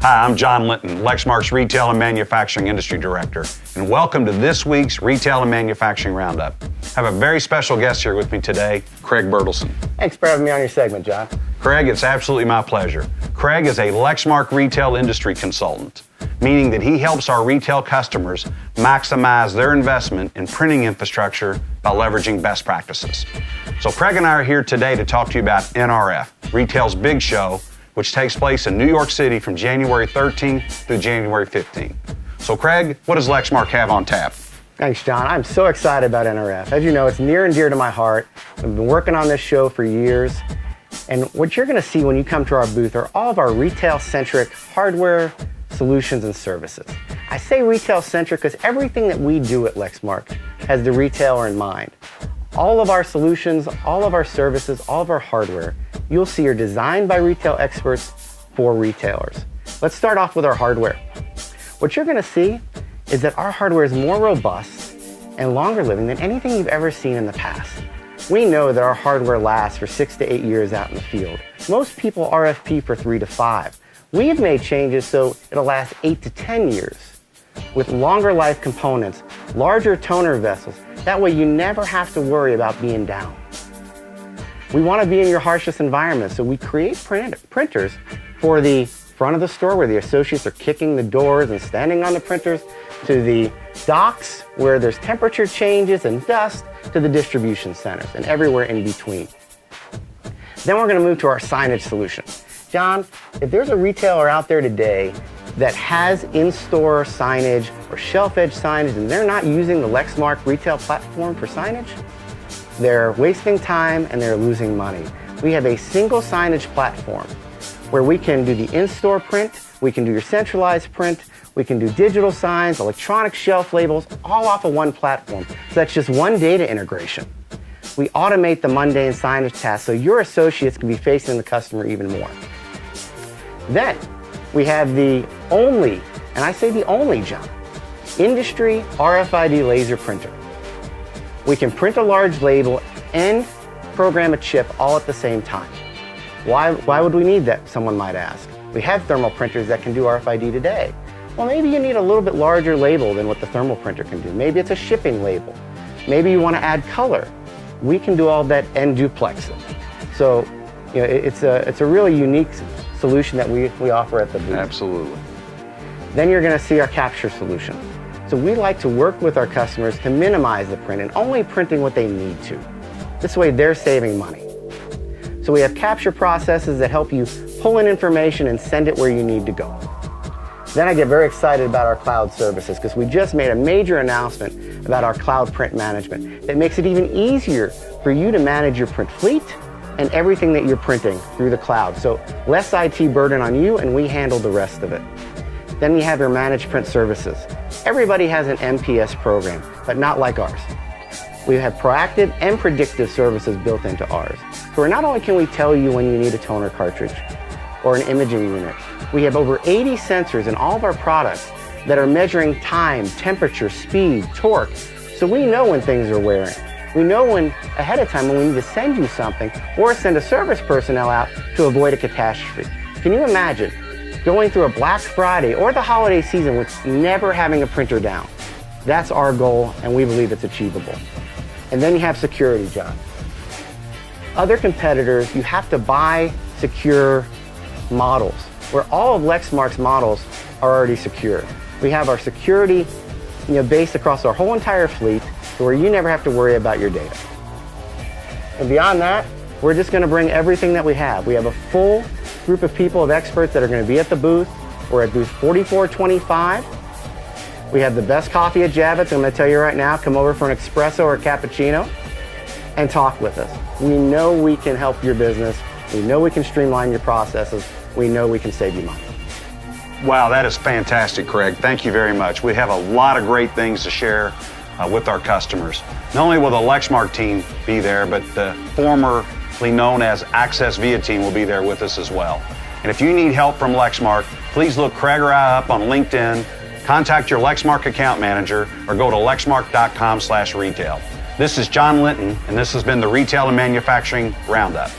Hi, I'm John Linton, Lexmark's Retail and Manufacturing Industry Director, and welcome to this week's Retail and Manufacturing Roundup. I have a very special guest here with me today, Craig Bertelsen. Thanks for having me on your segment, John. Craig, it's absolutely my pleasure. Craig is a Lexmark retail industry consultant, meaning that he helps our retail customers maximize their investment in printing infrastructure by leveraging best practices. So Craig and I are here today to talk to you about NRF, Retail's big show, which takes place in New York City from January 13th through January 15th. So Craig, what does Lexmark have on tap? Thanks, John. I'm so excited about NRF. As you know, it's near and dear to my heart. I've been working on this show for years. And what you're going to see when you come to our booth are all of our retail-centric hardware, solutions, and services. I say retail-centric because everything that we do at Lexmark has the retailer in mind. All of our solutions, all of our services, all of our hardware, you'll see are designed by retail experts for retailers. Let's start off with our hardware. What you're going to see is that our hardware is more robust and longer living than anything you've ever seen in the past. We know that our hardware lasts for 6 to 8 years out in the field. Most people RFP for 3 to 5. We have made changes so it'll last 8 to 10 years with longer life components, larger toner vessels. That way you never have to worry about being down. We want to be in your harshest environment, so we create printers for the front of the store where the associates are kicking the doors and standing on the printers, to the docks where there's temperature changes and dust, to the distribution centers and everywhere in between. Then we're going to move to our signage solution. John, if there's a retailer out there today that has in-store signage or shelf-edge signage and they're not using the Lexmark retail platform for signage, they're wasting time and they're losing money. We have a single signage platform where we can do the in-store print, we can do your centralized print, we can do digital signs, electronic shelf labels, all off of one platform. So that's just one data integration. We automate the mundane signage tasks so your associates can be facing the customer even more. Then we have the only, and I say the only, John, industry RFID laser printer. We can print a large label and program a chip all at the same time. Why would we need that, someone might ask? We have thermal printers that can do RFID today. Well, maybe you need a little bit larger label than what the thermal printer can do. Maybe it's a shipping label. Maybe you want to add color. We can do all that and duplex it. So, you know, it's a really unique solution that we offer at the booth. Absolutely. Then you're going to see our capture solution. So we like to work with our customers to minimize the print and only printing what they need to. This way they're saving money. So we have capture processes that help you pull in information and send it where you need to go. Then I get very excited about our cloud services because we just made a major announcement about our cloud print management that makes it even easier for you to manage your print fleet and everything that you're printing through the cloud. So less IT burden on you and we handle the rest of it. Then we have your managed print services. Everybody has an MPS program, but not like ours. We have proactive and predictive services built into ours. So not only can we tell you when you need a toner cartridge or an imaging unit, we have over 80 sensors in all of our products that are measuring time, temperature, speed, torque. So we know when things are wearing. We know when ahead of time when we need to send you something or send a service personnel out to avoid a catastrophe. Can you imagine going through a Black Friday or the holiday season with never having a printer down? That's our goal, and we believe it's achievable. And then you have security, John. Other competitors, you have to buy secure models, where all of Lexmark's models are already secure. We have our security, based across our whole entire fleet, so where you never have to worry about your data. And beyond that, we're just going to bring everything that we have. We have a full group of people, of experts that are going to be at the booth. We're at booth 4425. We have the best coffee at Javits. I'm going to tell you right now, come over for an espresso or a cappuccino and talk with us. We know we can help your business. We know we can streamline your processes. We know we can save you money. Wow, that is fantastic, Craig. Thank you very much. We have a lot of great things to share with our customers. Not only will the Lexmark team be there, but the formerly known as Access Via team will be there with us as well. And if you need help from Lexmark, please look Craig or I up on LinkedIn, contact your Lexmark account manager, or go to lexmark.com/retail. This is John Linton, and this has been the Retail and Manufacturing Roundup.